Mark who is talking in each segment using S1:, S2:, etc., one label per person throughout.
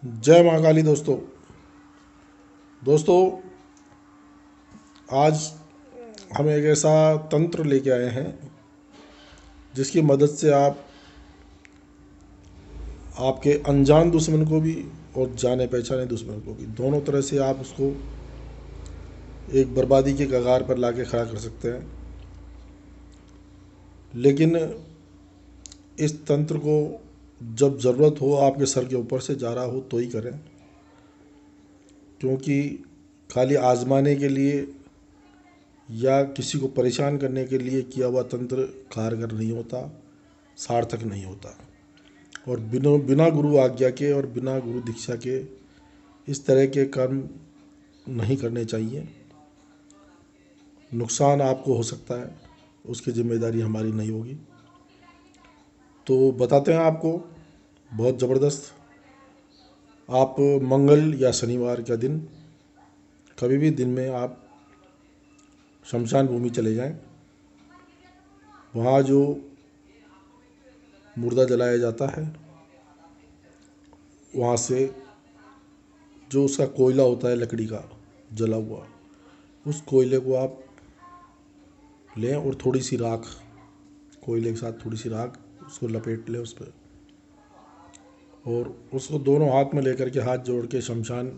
S1: जय माँ काली। दोस्तों दोस्तों आज हम एक ऐसा तंत्र लेके आए हैं जिसकी मदद से आप आपके अनजान दुश्मन को भी और जाने पहचाने दुश्मन को भी दोनों तरह से आप उसको एक बर्बादी के कगार पर लाके खड़ा कर सकते हैं। लेकिन इस तंत्र को जब ज़रूरत हो, आपके सर के ऊपर से जा रहा हो तो ही करें, क्योंकि खाली आजमाने के लिए या किसी को परेशान करने के लिए किया हुआ तंत्र कारगर नहीं होता, सार्थक नहीं होता। और बिना बिना गुरु आज्ञा के और बिना गुरु दीक्षा के इस तरह के कर्म नहीं करने चाहिए। नुकसान आपको हो सकता है, उसकी जिम्मेदारी हमारी नहीं होगी। तो बताते हैं आपको बहुत ज़बरदस्त। आप मंगल या शनिवार का दिन कभी भी दिन में आप शमशान भूमि चले जाएं। वहाँ जो मुर्दा जलाया जाता है, वहाँ से जो उसका कोयला होता है लकड़ी का जला हुआ, उस कोयले को आप लें और थोड़ी सी राख, कोयले के साथ थोड़ी सी राख उसको लपेट लें उस पर, और उसको दोनों हाथ में लेकर के हाथ जोड़ के शमशान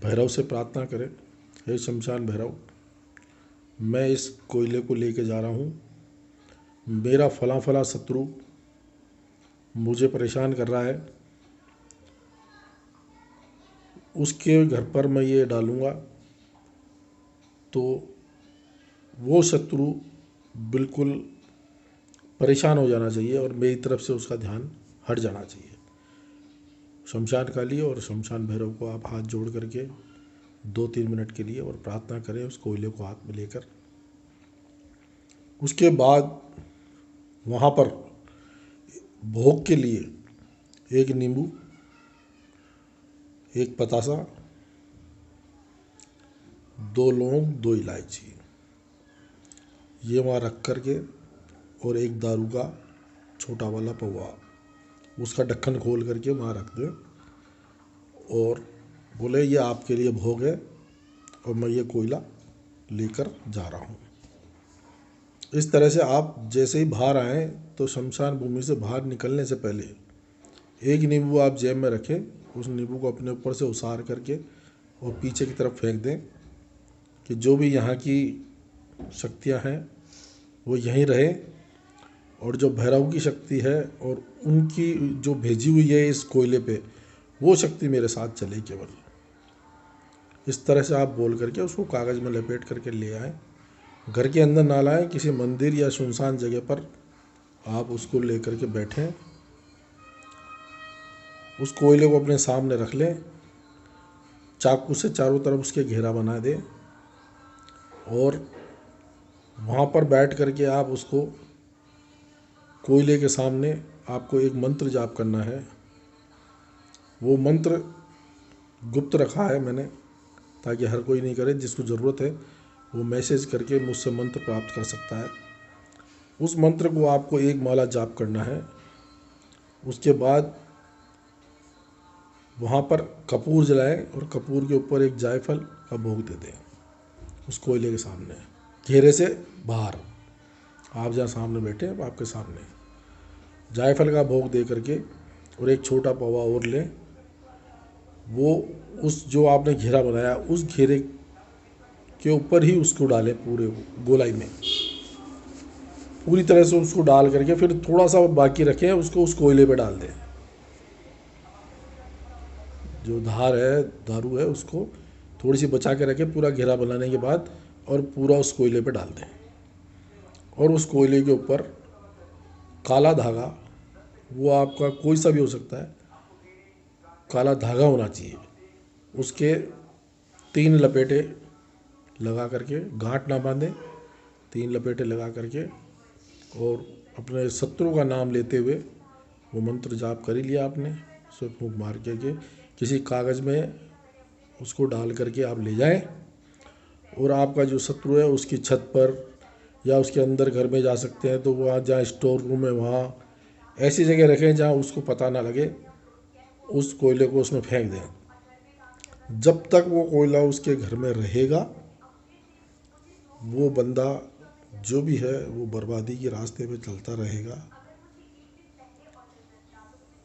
S1: भैरव से प्रार्थना करें, हे शमशान भैरव, मैं इस कोयले को लेके जा रहा हूँ। मेरा फला फला शत्रु मुझे परेशान कर रहा है, उसके घर पर मैं ये डालूँगा तो वो शत्रु बिल्कुल परेशान हो जाना चाहिए और मेरी तरफ से उसका ध्यान हट जाना चाहिए। शमशान काली और शमशान भैरव को आप हाथ जोड़ करके 2-3 मिनट के लिए और प्रार्थना करें उस कोयले को हाथ में लेकर। उसके बाद वहाँ पर भोग के लिए एक नींबू, एक पतासा, 2 लौंग, 2 इलायची, ये वहाँ रख कर के, और एक दारू का छोटा वाला पौवा, उसका ढक्कन खोल करके वहाँ रख दें और बोले ये आपके लिए भोग है और मैं ये कोयला लेकर जा रहा हूँ। इस तरह से आप जैसे ही बाहर आएँ तो शमशान भूमि से बाहर निकलने से पहले एक नींबू आप जेब में रखें, उस नींबू को अपने ऊपर से उसार करके और पीछे की तरफ फेंक दें कि जो भी यहाँ की शक्तियाँ हैं वो यहीं रहे, और जो भैरव की शक्ति है और उनकी जो भेजी हुई है इस कोयले पे, वो शक्ति मेरे साथ चले केवल। इस तरह से आप बोल करके उसको कागज़ में लपेट करके ले आएँ। घर के अंदर ना लाएं, किसी मंदिर या सुनसान जगह पर आप उसको ले करके बैठें, उस कोयले को अपने सामने रख लें, चाकू से चारों तरफ उसके घेरा बना दें और वहाँ पर बैठ करके आप उसको कोयले के सामने आपको एक मंत्र जाप करना है। वो मंत्र गुप्त रखा है मैंने, ताकि हर कोई नहीं करे, जिसको ज़रूरत है वो मैसेज करके मुझसे मंत्र प्राप्त कर सकता है। उस मंत्र को आपको एक माला जाप करना है। उसके बाद वहाँ पर कपूर जलाएं और कपूर के ऊपर एक जायफल का भोग दे दें उस कोयले के सामने, घेरे से बाहर। आप जहाँ सामने बैठे हैं आपके सामने जायफल का भोग दे करके और एक छोटा पौवा और लें। वो उस जो आपने घेरा बनाया उस घेरे के ऊपर ही उसको डालें, पूरे गोलाई में पूरी तरह से उसको डाल करके फिर थोड़ा सा बाकी रखें, उसको उस कोयले पे डाल दें। जो धार है, दारू है, उसको थोड़ी सी बचा के रखें पूरा घेरा बनाने के बाद, और पूरा उस कोयले पे डाल दें। और उस कोयले के ऊपर काला धागा, वो आपका कोई सा भी हो सकता है, काला धागा होना चाहिए, उसके 3 लपेटे लगा करके, गांठ ना बांधें, 3 लपेटे लगा करके और अपने शत्रु का नाम लेते हुए वो मंत्र जाप कर ही लिया आपने, उसको फूंक मार के किसी कागज़ में उसको डाल करके आप ले जाएं और आपका जो शत्रु है उसकी छत पर या उसके अंदर घर में जा सकते हैं तो वहाँ जहाँ स्टोर रूम है वहाँ ऐसी जगह रखें जहाँ उसको पता ना लगे। उस कोयले को उसमें फेंक दें। जब तक वो कोयला उसके घर में रहेगा वो बंदा जो भी है वो बर्बादी के रास्ते पे चलता रहेगा,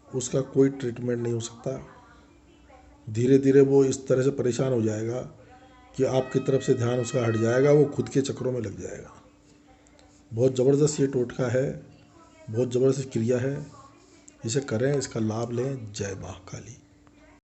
S1: उसका कोई ट्रीटमेंट नहीं हो सकता। धीरे धीरे वो इस तरह से परेशान हो जाएगा कि आपकी तरफ से ध्यान उसका हट जाएगा, वो खुद के चक्करों में लग जाएगा। बहुत ज़बरदस्त ये टोटका है, बहुत ज़बरदस्त क्रिया है, इसे करें, इसका लाभ लें। जय माँ काली।